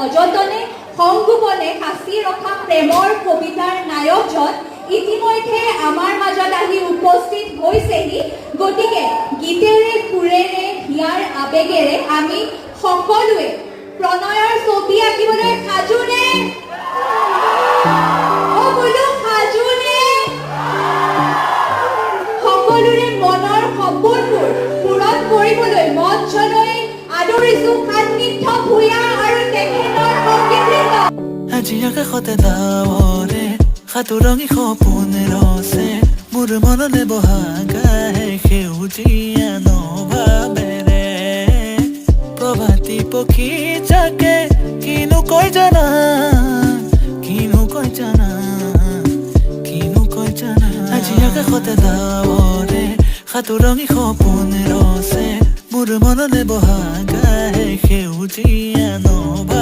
সযতনে সংগোপনে সাঁচি ৰখা প্ৰেমৰ কবিতাৰ নায়কজন ইতিমধ্যে আমাৰ মাজত আহি উপস্থিত হৈছেহি। গতিকে গীতেৰে সুৰেৰে হিয়াৰ আবেগেৰে আমি সকলোৱে প্ৰণয়ৰ ছবি আঁকিবলৈ সাজুনে? বোলো সাজুনে? সকলোৰে মনৰ সপোনবোৰ পূৰণ কৰিবলৈ মঞ্চলৈ আদৰিছো সান্নিধ্য ভূঞা আৰু তেখেতৰ সংগীতবৃন্দ। আজি আকাশতে ডাৱৰে সাতোৰঙী সপোন ৰচে, মোৰ মনলে বহাগাহে সেউজীয়া নভাৱেৰে। প্ৰভাতী পক্ষী যাকে কিনো কয় জানা, কিনো কয় জানা, কিনো কয় জানা। আজি আকাশতে ডাৱৰে সাতোৰঙী সপোন ৰচে, মোৰ মনলে বহাগাহে সেউজীয়া নভাৱেৰে।